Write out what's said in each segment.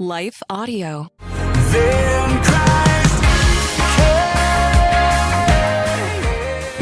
Life Audio.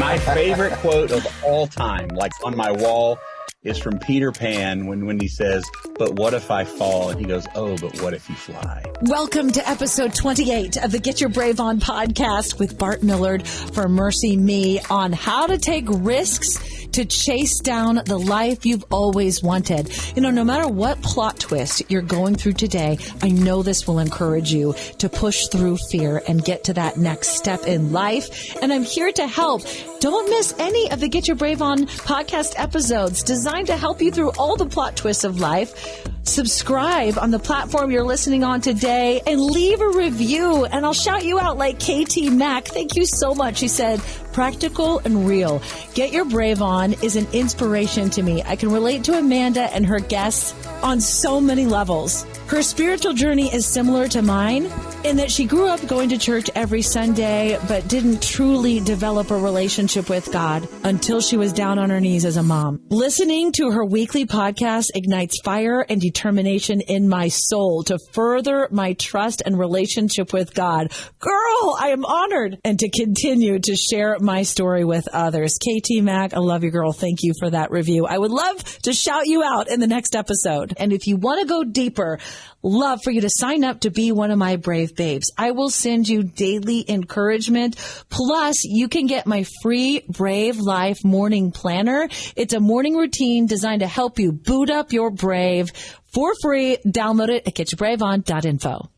My favorite quote of all time, like on my wall, is from Peter Pan when he says, "But what if I fall?" And he goes, "Oh, but what if you fly?" Welcome to episode 28 of the Get Your Brave On podcast with Bart Millard for MercyMe on how to take risks to chase down the life you've always wanted. You know, no matter what plot twist you're going through today, I know this will encourage you to push through fear and get to that next step in life. And I'm here to help. Don't miss any of the Get Your Brave On podcast episodes designed to help you through all the plot twists of life. Subscribe on the platform you're listening on today and leave a review, and I'll shout you out like KT Mack. Thank you so much. He said, practical and real. Get Your Brave On is an inspiration to me. I can relate to Amanda and her guests on so many levels. Her spiritual journey is similar to mine in that she grew up going to church every Sunday, but didn't truly develop a relationship with God until she was down on her knees as a mom. Listening to her weekly podcast ignites fire and determination in my soul to further my trust and relationship with God. Girl, I am honored, and to continue to share my story with others. KT Mack, I love you, girl. Thank you for that review. I would love to shout you out in the next episode. And if you want to go deeper, love for you to sign up to be one of my brave babes. I will send you daily encouragement. Plus, you can get my free Brave Life morning planner. It's a morning routine designed to help you boot up your brave for free. Download it at getyourbraveon.info.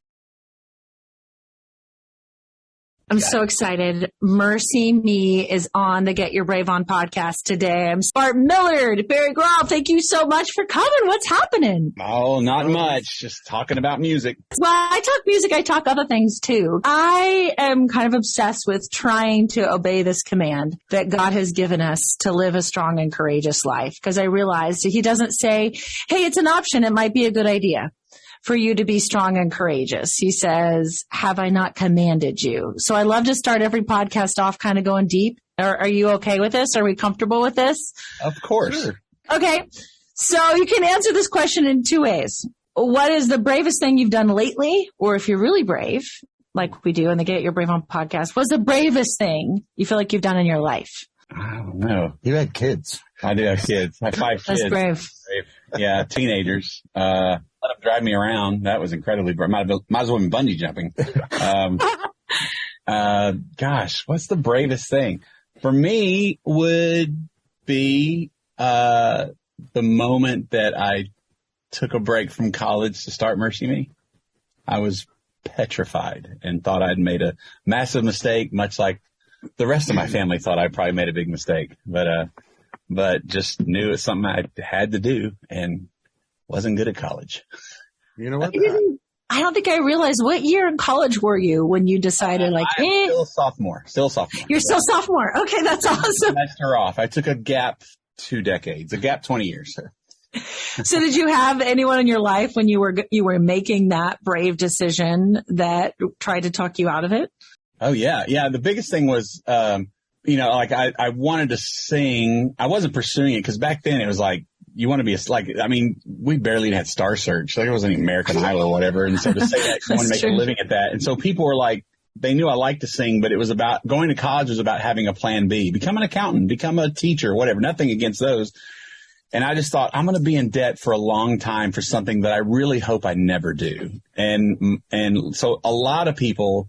I'm so excited. MercyMe is on the Get Your Brave On podcast today. I'm Bart Millard. Barry Groff, thank you so much for coming. What's happening? Oh, not much. Just talking about music. Well, I talk music. I talk other things too. I am kind of obsessed with trying to obey this command that God has given us to live a strong and courageous life, because I realized that He doesn't say, hey, it's an option. It might be a good idea for you to be strong and courageous. He says, have I not commanded you? So I love to start every podcast off kind of going deep. Are you okay with this? Are we comfortable with this? Of course. Sure. Okay. So you can answer this question in two ways. What is the bravest thing you've done lately? Or if you're really brave, like we do in the Get Your Brave On podcast, what's the bravest thing you feel like you've done in your life? I don't know. You had kids. I do have kids. I have 5 kids. That's brave. Yeah, teenagers. Let them drive me around. That was incredibly brave. Might as well have been bungee jumping. Gosh, what's the bravest thing? For me would be the moment that I took a break from college to start MercyMe. I was petrified and thought I'd made a massive mistake, much like the rest of my family thought I probably made a big mistake. But just knew it's something I had to do and wasn't good at college. You know what? I don't think I realized, what year in college were you when you decided I'm still sophomore. You're still sophomore. Okay, that's awesome. Messed her off. I took a gap 2 decades, a gap 20 years. So did you have anyone in your life when you were making that brave decision that tried to talk you out of it? Oh, yeah. Yeah. The biggest thing was, like I wanted to sing. I wasn't pursuing it because back then it was like, you want to be we barely had Star Search. Like it wasn't even American Idol or whatever. And so to say that you want to make a living at that. And so people were like, they knew I liked to sing, but it was about going to college was about having a plan B, become an accountant, become a teacher, whatever, nothing against those. And I just thought I'm going to be in debt for a long time for something that I really hope I never do. And so a lot of people,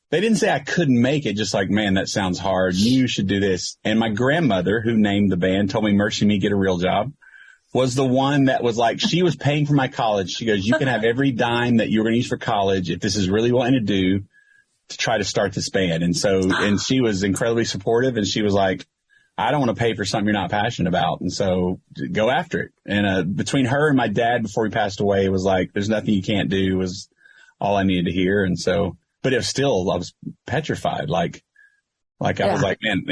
they didn't say I couldn't make it, just like, man, that sounds hard. You should do this. And my grandmother, who named the band, told me, MercyMe, get a real job, was the one that was like, she was paying for my college. She goes, you can have every dime that you're going to use for college if this is really what you to do to try to start this band. And so, and she was incredibly supportive. And she was like, I don't want to pay for something you're not passionate about. And so go after it. And between her and my dad before he passed away, it was like, there's nothing you can't do was all I needed to hear. And so, but it was still, I was petrified. Like I was like, man,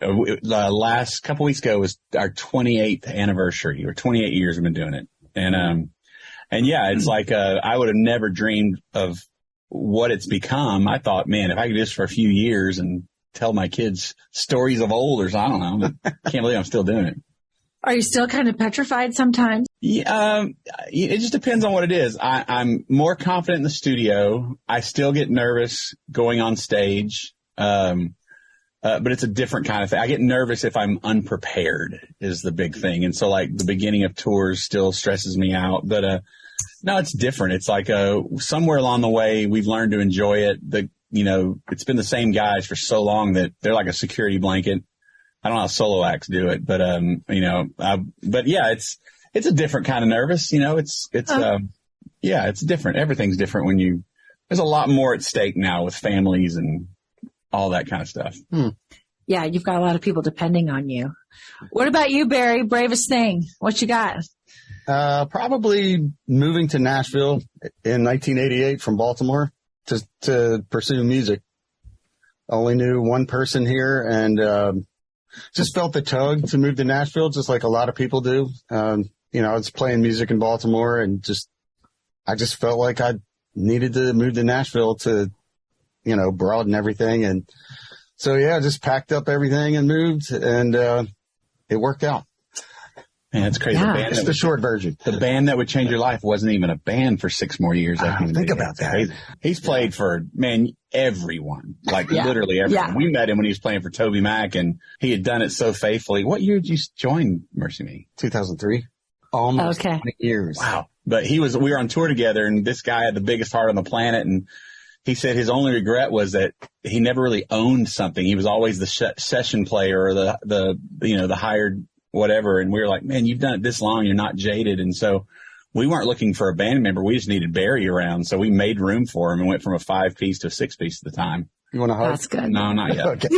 the last couple weeks ago was our 28th anniversary, or 28 years we've been doing it. And yeah, it's like, I would have never dreamed of what it's become. I thought, man, if I could do this for a few years and tell my kids stories of old, or I don't know, but I can't believe I'm still doing it. Are you still kind of petrified sometimes? Yeah, it just depends on what it is. I'm more confident in the studio. I still get nervous going on stage. But it's a different kind of thing. I get nervous if I'm unprepared is the big thing. And so like the beginning of tours still stresses me out, but, no, it's different. It's like, somewhere along the way we've learned to enjoy it. It's been the same guys for so long that they're like a security blanket. I don't know how solo acts do it, but, but yeah, it's a different kind of nervous, it's different. Everything's different there's a lot more at stake now with families and all that kind of stuff. Yeah, you've got a lot of people depending on you. What about you, Barry? Bravest thing. What you got? Probably moving to Nashville in 1988 from Baltimore to pursue music. Only knew one person here and just felt the tug to move to Nashville, just like a lot of people do. I was playing music in Baltimore and I just felt like I needed to move to Nashville to, broaden everything. And so, yeah, just packed up everything and moved and it worked out. Man, it's crazy. Yeah. It's the short version. The band that would change your life wasn't even a band for 6 more years. Think about that. Crazy. He's played for, everyone, literally everyone. Yeah. We met him when he was playing for Toby Mac and he had done it so faithfully. What year did you join MercyMe? 2003. Almost 20 years. Wow. But we were on tour together and this guy had the biggest heart on the planet. And he said his only regret was that he never really owned something. He was always the session player or the hired whatever. And we were like, man, you've done it this long. You're not jaded. And so we weren't looking for a band member. We just needed Barry around. So we made room for him and went from a 5-piece to a 6-piece at the time. You want to hug? That's good. No, not yet. Okay.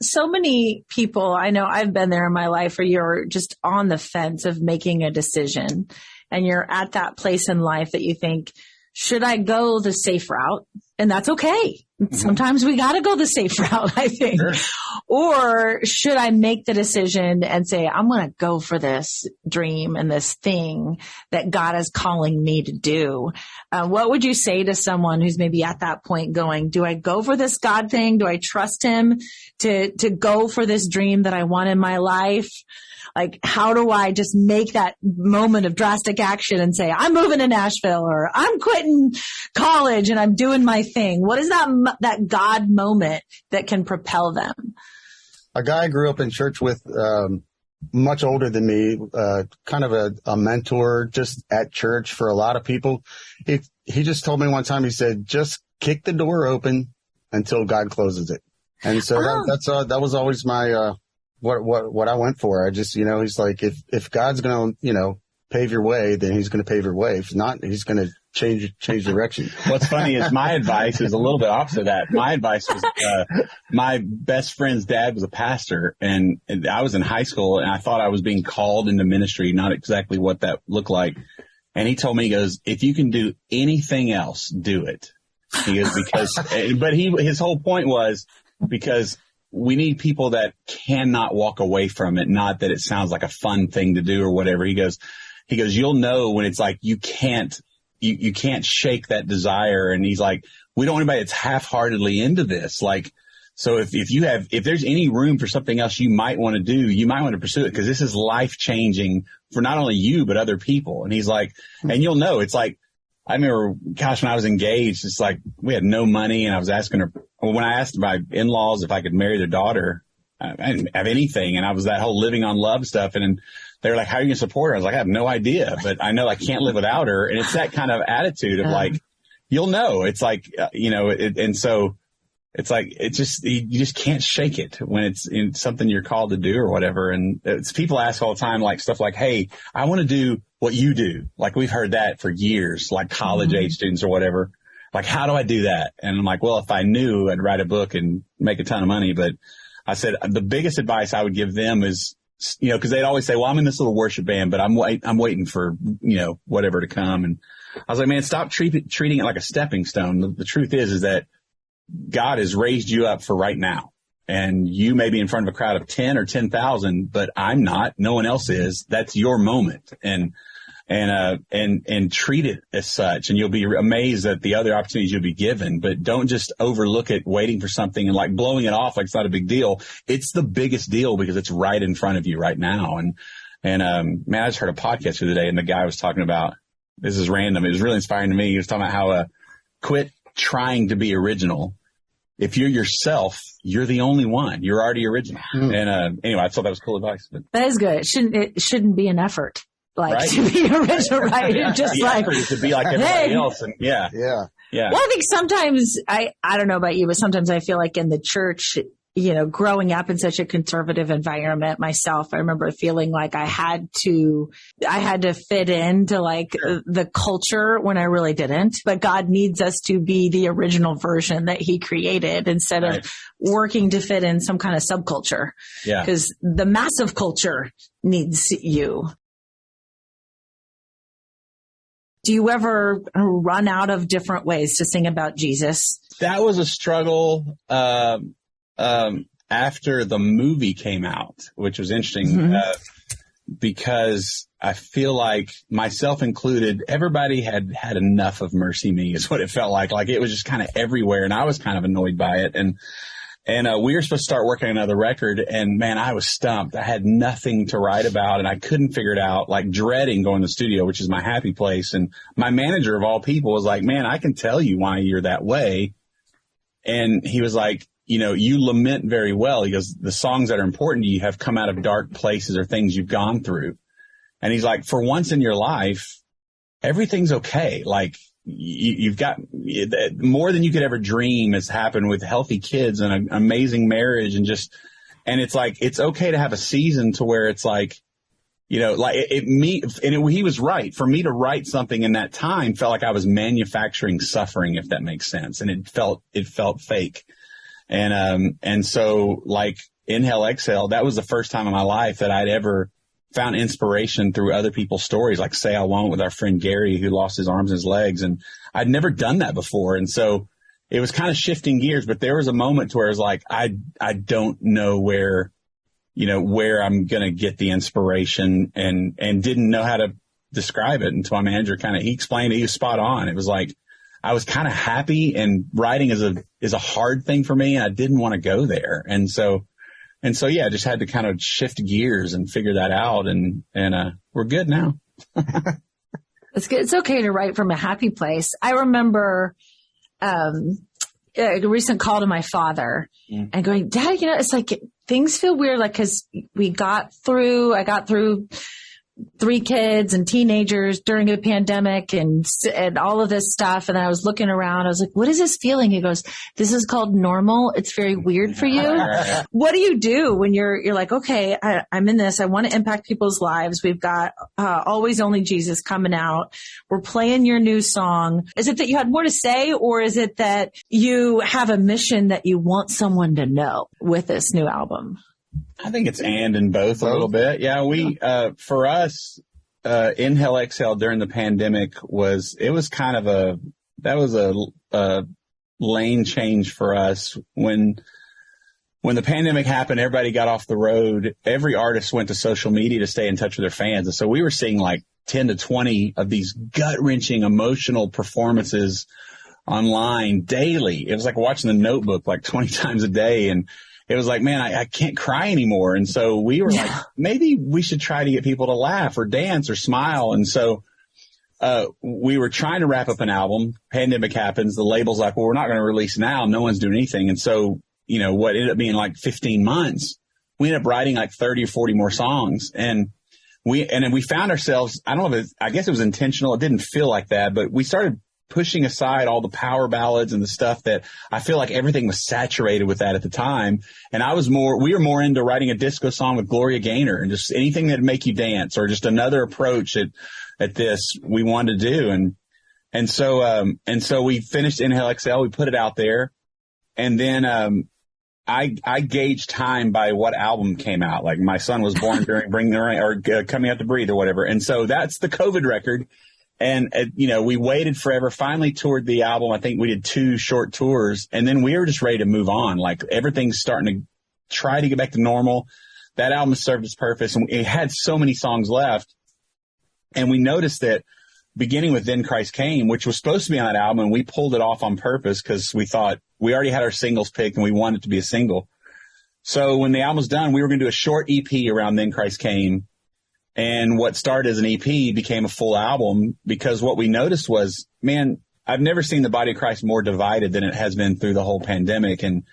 So many people, I know I've been there in my life where you're just on the fence of making a decision and you're at that place in life that you think, should I go the safe route? And that's okay. Sometimes we got to go the safe route, I think. Sure. Or should I make the decision and say, I'm going to go for this dream and this thing that God is calling me to do? What would you say to someone who's maybe at that point going, do I go for this God thing? Do I trust him to go for this dream that I want in my life? Like, how do I just make that moment of drastic action and say, I'm moving to Nashville or I'm quitting college and I'm doing my thing? What is that God moment that can propel them? A guy I grew up in church with, much older than me, kind of a mentor just at church for a lot of people. He just told me one time, he said, just kick the door open until God closes it. And so that was always my, what I went for. I just, he's like, if God's going to, pave your way, then he's going to pave your way. If not, he's going to change direction. What's funny is my advice is a little bit opposite of that. My advice was, my best friend's dad was a pastor and I was in high school and I thought I was being called into ministry, not exactly what that looked like. And he told me, he goes, if you can do anything else, do it. He goes, his whole point was because we need people that cannot walk away from it. Not that it sounds like a fun thing to do or whatever. He goes, you'll know when it's like, you can't shake that desire. And he's like, we don't want anybody that's half-heartedly into this. Like, so if there's any room for something else you might want to do, you might want to pursue it because this is life changing for not only you, but other people. And he's like, and you'll know, it's like, I remember, gosh, when I was engaged, it's like we had no money and I was asking her, when I asked my in-laws if I could marry their daughter, I didn't have anything. And I was that whole living on love stuff. And they were like, how are you going to support her? I was like, I have no idea, but I know I can't live without her. And it's that kind of attitude of like, you'll know. It's like, and so it's like, you just can't shake it when it's in something you're called to do or whatever. And people ask all the time, like stuff like, hey, I want to do what you do. Like we've heard that for years, like college age students or whatever. Like, how do I do that? And I'm like, well, if I knew, I'd write a book and make a ton of money. But I said, the biggest advice I would give them is, cause they'd always say, well, I'm in this little worship band, but I'm waiting for, whatever to come. And I was like, man, stop treating it like a stepping stone. The truth is that God has raised you up for right now. And you may be in front of a crowd of 10 or 10,000, but I'm not. No one else is. That's your moment. And and treat it as such. And you'll be amazed at the other opportunities you'll be given, but don't just overlook it waiting for something and like blowing it off like it's not a big deal. It's the biggest deal because it's right in front of you right now. And man, I just heard a podcast the other day and the guy was talking about, this is random. It was really inspiring to me. He was talking about how, quit trying to be original. If you're yourself, you're the only one. You're already original. And anyway, I thought that was cool advice. But. That is good. It shouldn't be an effort, like to be original, right? You're just like to be like everybody else. And yeah. Well, I think sometimes I don't know about you, but sometimes I feel like in the church, growing up in such a conservative environment myself, I remember feeling like I had to fit into like the culture when I really didn't. But God needs us to be the original version that he created instead of working to fit in some kind of subculture. Yeah. Because the massive culture needs you. Do you ever run out of different ways to sing about Jesus? That was a struggle. After the movie came out, which was interesting, because I feel like myself included, everybody had enough of MercyMe is what it felt like. Like it was just kind of everywhere and I was kind of annoyed by it. And we were supposed to start working on another record and man, I was stumped. I had nothing to write about and I couldn't figure it out, like dreading going to the studio, which is my happy place. And my manager of all people was like, man, I can tell you why you're that way. And he was like, you lament very well. He goes, the songs that are important to you have come out of dark places or things you've gone through. And he's like, for once in your life, everything's okay. Like you've got more than you could ever dream has happened with healthy kids and an amazing marriage and it's like, it's okay to have a season to where it's like, he was right. For me to write something in that time felt like I was manufacturing suffering, if that makes sense. And it felt fake. And so like Inhale, Exhale, that was the first time in my life that I'd ever found inspiration through other people's stories, like Say I Won't with our friend Gary, who lost his arms and his legs. And I'd never done that before. And so it was kind of shifting gears, but there was a moment to where it was like, I don't know where I'm going to get the inspiration and didn't know how to describe it until my manager he explained it. He was spot on. It was like, I was kind of happy and writing is a hard thing for me and I didn't want to go there. And so yeah, I just had to kind of shift gears and figure that out and we're good now. It's good. It's okay to write from a happy place. I remember, a recent call to my father and going, Dad, it's like things feel weird. Like, cause I got through 3 kids and teenagers during a pandemic and all of this stuff. And I was looking around. I was like, what is this feeling? He goes, this is called normal. It's very weird for you. What do you do when you're like, okay, I'm in this. I want to impact people's lives. We've got Always Only Jesus coming out. We're playing your new song. Is it that you had more to say or is it that you have a mission that you want someone to know with this new album? I think it's and both a little bit. Yeah, for us, Inhale, Exhale during the pandemic was kind of a lane change for us. When the pandemic happened, everybody got off the road. Every artist went to social media to stay in touch with their fans. And so we were seeing like 10 to 20 of these gut wrenching emotional performances online daily. It was like watching The Notebook like 20 times a day. And it was like, man, I can't cry anymore. And so we were like, maybe we should try to get people to laugh or dance or smile. And so we were trying to wrap up an album. Pandemic happens. The label's like, well, we're not going to release now. No one's doing anything. And so, what ended up being like 15 months, we ended up writing like 30 or 40 more songs. And then we found ourselves, I guess it was intentional. It didn't feel like that, but we started pushing aside all the power ballads and the stuff that I feel like everything was saturated with that at the time. And we were more into writing a disco song with Gloria Gaynor and just anything that'd make you dance or just another approach at this we wanted to do. And so we finished Inhale, Exhale. We put it out there. And then, I gauged time by what album came out. Like my son was born during Bring the Rain or Coming Out to Breathe or whatever. And so that's the COVID record. And, we waited forever, finally toured the album. I think we did 2 short tours and then we were just ready to move on. Like everything's starting to try to get back to normal. That album served its purpose and it had so many songs left. And we noticed that beginning with Then Christ Came, which was supposed to be on that album, and we pulled it off on purpose because we thought we already had our singles picked and we wanted it to be a single. So when the album was done, we were going to do a short EP around Then Christ Came. And what started as an EP became a full album, because what we noticed was, man, I've never seen the body of Christ more divided than it has been through the whole pandemic. And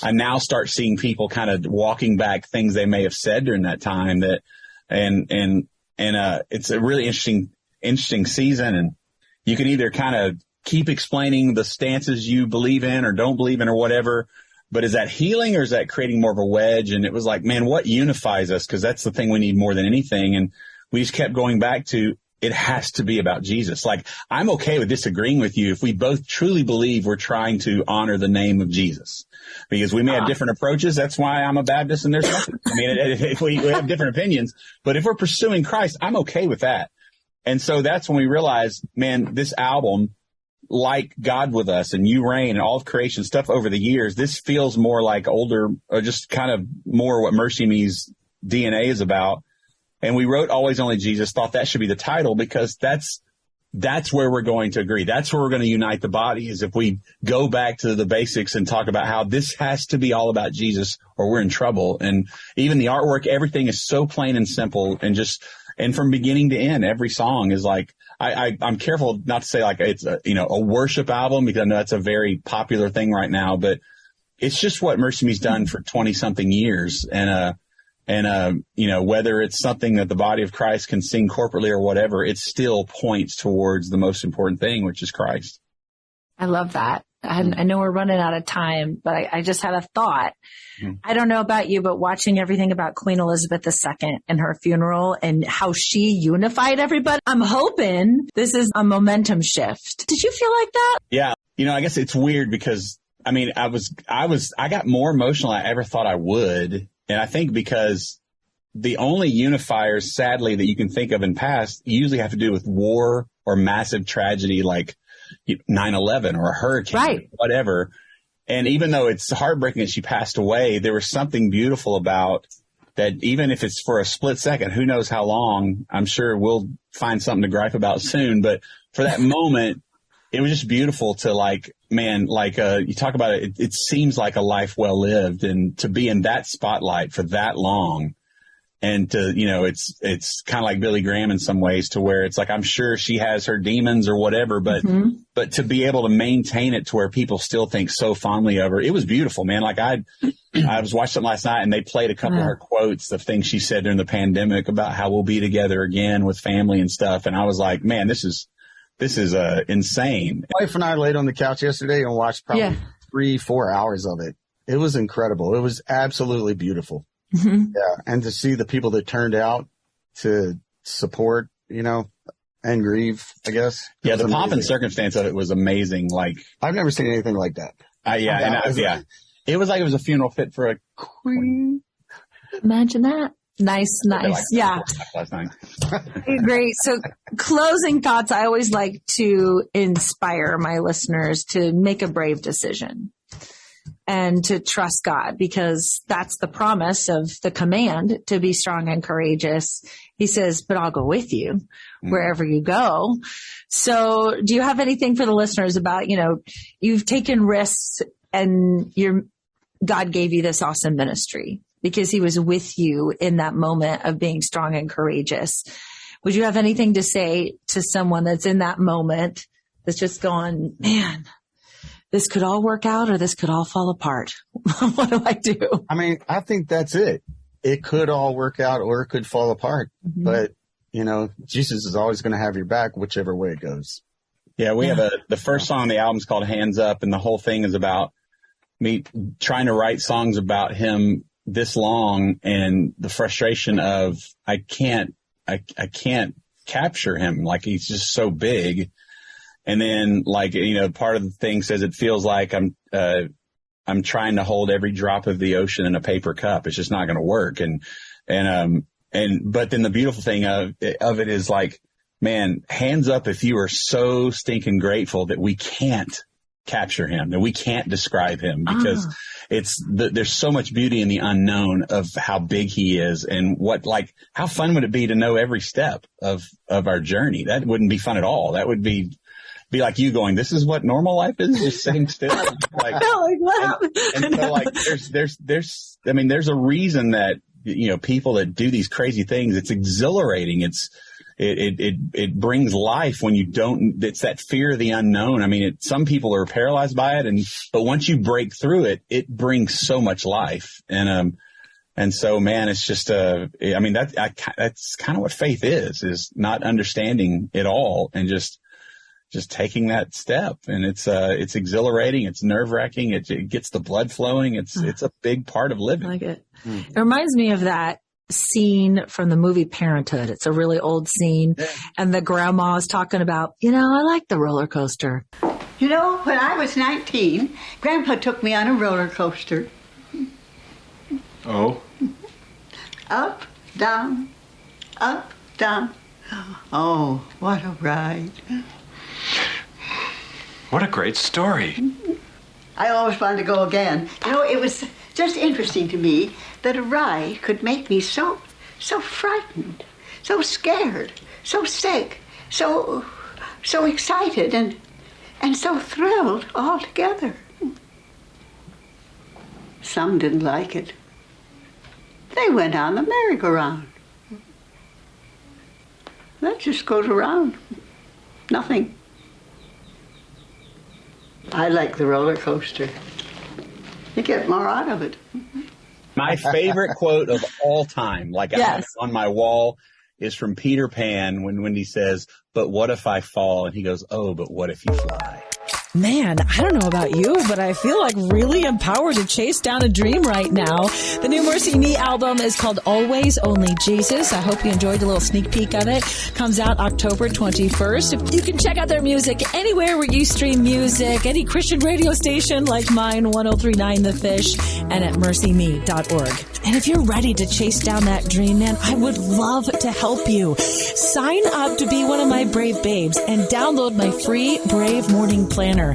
I now start seeing people kind of walking back things they may have said during that time, that, and it's a really interesting season. And you can either kind of keep explaining the stances you believe in or don't believe in or whatever, but is that healing or is that creating more of a wedge? And it was like, man, what unifies us? Because that's the thing we need more than anything. And we just kept going back to, it has to be about Jesus. Like, I'm okay with disagreeing with you if we both truly believe we're trying to honor the name of Jesus. Because we may have different approaches. That's why I'm a Baptist and there's nothing. I mean, if we have different opinions. But if we're pursuing Christ, I'm okay with that. And so that's when we realized, man, this album, like God With Us and You Reign and all of creation stuff over the years, this feels more like older, or just kind of more what MercyMe's DNA is about. And we wrote Always Only Jesus, thought that should be the title, because that's where we're going to agree. That's where we're going to unite the body, is if we go back to the basics and talk about how this has to be all about Jesus or we're in trouble. And even the artwork, everything is so plain and simple, and from beginning to end, every song is like, I'm careful not to say like it's a worship album, because I know that's a very popular thing right now, but it's just what MercyMe's done for 20 something years. And whether it's something that the body of Christ can sing corporately or whatever, it still points towards the most important thing, which is Christ. I love that. I know we're running out of time, but I just had a thought. Mm-hmm. I don't know about you, but watching everything about Queen Elizabeth II and her funeral and how she unified everybody, I'm hoping this is a momentum shift. Did you feel like that? Yeah. I guess it's weird because, I mean, I got more emotional than I ever thought I would. And I think because the only unifiers, sadly, that you can think of in past usually have to do with war or massive tragedy like 9/11 or a hurricane, right, whatever. And even though it's heartbreaking that she passed away, there was something beautiful about that. Even if it's for a split second, who knows how long, I'm sure we'll find something to gripe about soon. But for that moment, it was just beautiful to you talk about it. It seems like a life well lived, and to be in that spotlight for that long. And to, it's kind of like Billy Graham in some ways, to where it's like, I'm sure she has her demons or whatever, but to be able to maintain it to where people still think so fondly of her, it was beautiful, man. Like I was watching something last night and they played a couple of her quotes, the things she said during the pandemic about how we'll be together again with family and stuff. And I was like, man, this is insane. My wife and I laid on the couch yesterday and watched probably 3-4 hours of it. It was incredible. It was absolutely beautiful. Mm-hmm. Yeah. And to see the people that turned out to support, and grieve, I guess. Yeah. The pomp and circumstance of it was amazing. Like, I've never seen anything like that. It was like it was a funeral fit for a queen. Imagine that. Nice. Yeah. Last night. Great. So closing thoughts. I always like to inspire my listeners to make a brave decision and to trust God, because that's the promise of the command to be strong and courageous. He says, but I'll go with you wherever you go. So do you have anything for the listeners about, you've taken risks and God gave you this awesome ministry because he was with you in that moment of being strong and courageous. Would you have anything to say to someone that's in that moment that's just going, man, this could all work out or this could all fall apart? What do I do? I mean, I think that's it. It could all work out or it could fall apart. Mm-hmm. But, Jesus is always going to have your back whichever way it goes. Yeah, we have the first song on the album is called Hands Up, and the whole thing is about me trying to write songs about him this long and the frustration of I can't capture him. Like, he's just so big. And then, part of the thing says it feels like I'm trying to hold every drop of the ocean in a paper cup. It's just not going to work. But then the beautiful thing of it is like, man, hands up if you are so stinking grateful that we can't capture him and we can't describe him because there's so much beauty in the unknown of how big he is and how fun would it be to know every step of our journey? That wouldn't be fun at all. That would be like you going, this is what normal life is, just sitting still. Like, wow. And so like, there's a reason that, people that do these crazy things, it's exhilarating. It brings life when you don't, it's that fear of the unknown. I mean, some people are paralyzed by it. But once you break through it, it brings so much life. And so, man, it's just, that's kind of what faith is not understanding it all and just taking that step. And it's exhilarating. It's nerve wracking. It gets the blood flowing. It's a big part of living. I like it. It reminds me of that scene from the movie Parenthood. It's a really old scene. And the grandma is talking about, I like the roller coaster. When I was 19, Grandpa took me on a roller coaster. Oh? Up, down, up, down. Oh, what a ride. What a great story. I always wanted to go again. It was just interesting to me that a ride could make me so frightened, so scared, so sick, so excited and so thrilled all together. Some didn't like it. They went on the merry-go-round. That just goes around. Nothing. I like the roller coaster. You get more out of it. My favorite quote of all time, I have it on my wall, is from Peter Pan when Wendy says, "But what if I fall?" And he goes, "Oh, but what if you fly?" Man, I don't know about you, but I feel like really empowered to chase down a dream right now. The new MercyMe album is called Always Only Jesus. I hope you enjoyed a little sneak peek of it. Comes out October 21st. You can check out their music anywhere where you stream music, any Christian radio station like mine, 1039 The Fish, and at mercyme.org. And if you're ready to chase down that dream, man, I would love to help you. Sign up to be one of my Brave Babes and download my free Brave Morning Planner.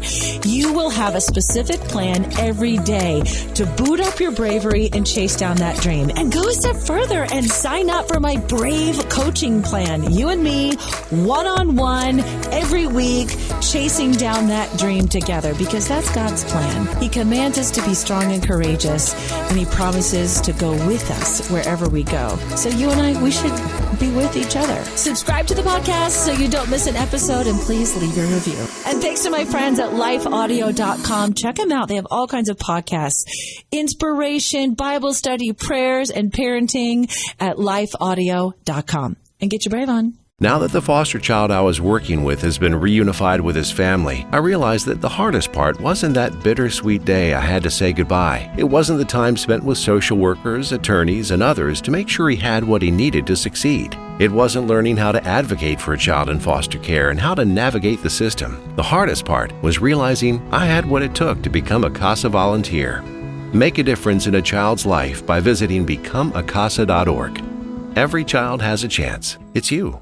You will have a specific plan every day to boot up your bravery and chase down that dream. And go a step further and sign up for my Brave Coaching Plan. You and me, one-on-one, every week, chasing down that dream together, because that's God's plan. He commands us to be strong and courageous, and He promises to go with us wherever we go. So you and I, we should be with each other. Subscribe to the podcast so you don't miss an episode, and please leave your review. And thanks to my friends at lifeaudio.com. Check them out. They have all kinds of podcasts, inspiration, Bible study, prayers, and parenting at lifeaudio.com. And get your brave on. Now that the foster child I was working with has been reunified with his family, I realized that the hardest part wasn't that bittersweet day I had to say goodbye. It wasn't the time spent with social workers, attorneys, and others to make sure he had what he needed to succeed. It wasn't learning how to advocate for a child in foster care and how to navigate the system. The hardest part was realizing I had what it took to become a CASA volunteer. Make a difference in a child's life by visiting becomeacasa.org. Every child has a chance. It's you.